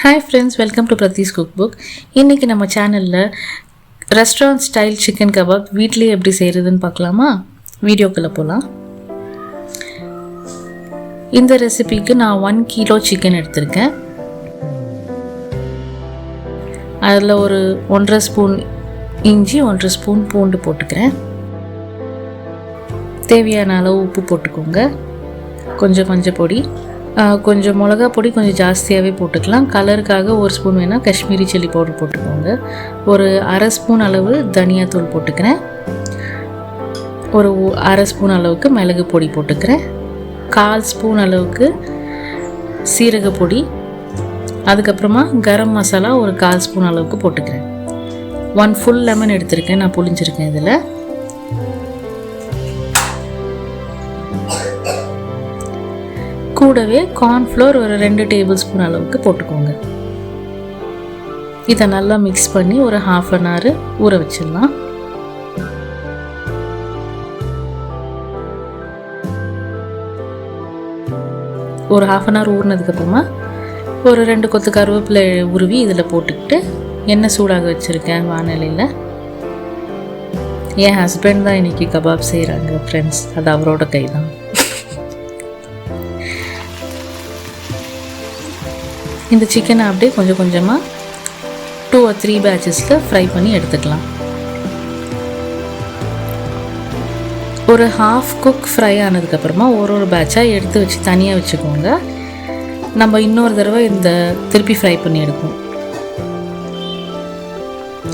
Hi friends, welcome to Pradeesh cook book. இன்றைக்கி நம்ம சேனலில் ரெஸ்டாரண்ட் ஸ்டைல் சிக்கன் கபாப் வீட்டிலே எப்படி செய்கிறதுன்னு பார்க்கலாமா? வீடியோக்குள்ளே போகலாம். இந்த ரெசிபிக்கு நான் 1 கிலோ சிக்கன் எடுத்திருக்கேன். அதில் ஒரு 1.5 ஸ்பூன் இஞ்சி, 1.5 ஸ்பூன் பூண்டு போட்டுக்கிறேன். தேவையான அளவு உப்பு போட்டுக்கோங்க. கொஞ்சம் மஞ்சள் பொடி, கொஞ்சம் மிளகா பொடி கொஞ்சம் ஜாஸ்தியாகவே போட்டுக்கலாம். கலருக்காக 1 ஸ்பூன் வேணால் காஷ்மீரி சில்லி பவுடர் போட்டுக்கோங்க. ஒரு 1/2 ஸ்பூன் அளவு தனியாத்தூள் போட்டுக்கிறேன். ஒரு 1/2 ஸ்பூன் அளவுக்கு மிளகு பொடி போட்டுக்கிறேன். 1/4 ஸ்பூன் அளவுக்கு சீரக பொடி, அதுக்கப்புறமா கரம் மசாலா ஒரு 1/4 ஸ்பூன் அளவுக்கு போட்டுக்கிறேன். 1 ஃபுல் லெமன் எடுத்திருக்கேன், நான் புளிஞ்சிருக்கேன். இதில் கூடவே கார்ன்ஃப்ளோர் ஒரு 2 டேபிள் ஸ்பூன் அளவுக்கு போட்டுக்கோங்க. இதை நல்லா மிக்ஸ் பண்ணி ஒரு 1/2 அன் ஹவர் ஊற வச்சிடலாம். ஒரு 1/2 அன் ஹவர் ஊறினதுக்கப்புறமா ஒரு 2 கொத்து கருவேப்பிலை உருவி இதில் போட்டுக்கிட்டு எண்ணெய் சூடாக வச்சுருக்கேன் வானிலையில். என் ஹஸ்பண்ட் தான் இன்றைக்கி கபாப் செய்கிறாங்க ஃப்ரெண்ட்ஸ், அது அவரோட கை தான். இந்த சிக்கனை அப்படியே கொஞ்சம் கொஞ்சமாக 2 or 3 பேட்சஸில் ஃப்ரை பண்ணி எடுத்துக்கலாம். ஒரு 1/2 குக் ஃப்ரை ஆனதுக்கப்புறமா ஒரு பேட்சாக எடுத்து வச்சு தனியாக வச்சுக்கோங்க. நம்ம இன்னொரு தடவை இந்த திருப்பி ஃப்ரை பண்ணி எடுப்போம்.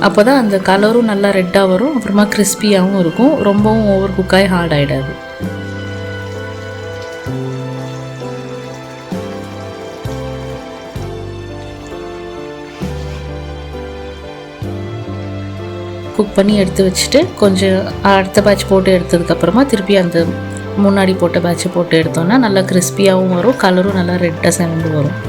அப்போ தான் அந்த கலரும் நல்லா ரெட்டாக வரும், அப்புறமா கிறிஸ்பியாகவும் இருக்கும். ரொம்பவும் ஓவர் குக்காகி ஹார்ட் ஆகிடாது. குக் பண்ணி எடுத்து வச்சுட்டு கொஞ்சம் அடுத்த பேட்ச் போட்டு எடுத்ததுக்கப்புறமா திருப்பி அந்த முன்னாடி போட்ட பேட்சை போட்டு எடுத்தோன்னா நல்லா கிறிஸ்பியாகவும் வரும், கலரும் நல்லா ரெட்டாக செவந்து வரும்.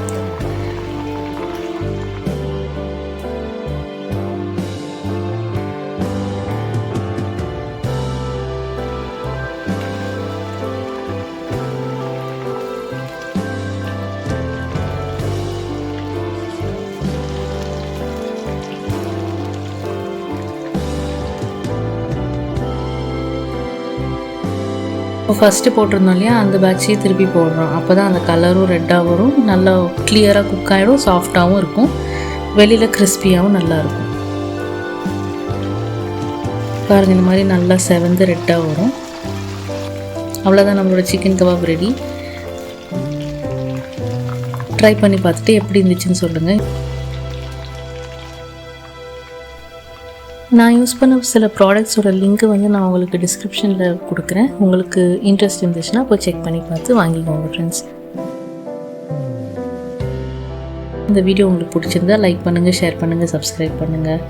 ஃபஸ்ட்டு போட்டிருந்தோம் இல்லையா, அந்த பேட்சையே திருப்பி போடுறோம். அப்போ தான் அந்த கலரும் ரெட்டாக வரும், நல்லா கிளியராக குக் ஆகிடும், சாஃப்டாகவும் இருக்கும், வெளியில் கிறிஸ்பியாகவும் நல்லாயிருக்கும். பாருங்கள், இந்த மாதிரி நல்லா செவந்து ரெட்டாக வரும். அவ்வளோதான், நம்மளோட சிக்கன் கபாப் ரெடி. ட்ரை பண்ணி பார்த்துட்டு எப்படி இருந்துச்சுன்னு சொல்லுங்கள். நான் யூஸ் பண்ண சில ப்ராடக்ட்ஸோட லிங்க்கு நான் உங்களுக்கு டிஸ்கிரிப்ஷனில் கொடுக்குறேன். உங்களுக்கு இன்ட்ரெஸ்ட் இருந்துச்சுன்னா போய் செக் பண்ணி பார்த்து வாங்கிக்கோங்க ஃப்ரெண்ட்ஸ். இந்த வீடியோ உங்களுக்கு பிடிச்சிருந்தா லைக் பண்ணுங்கள், ஷேர் பண்ணுங்கள், சப்ஸ்கிரைப் பண்ணுங்கள்.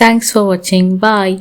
தேங்க்ஸ் ஃபார் வாட்சிங். பாய்.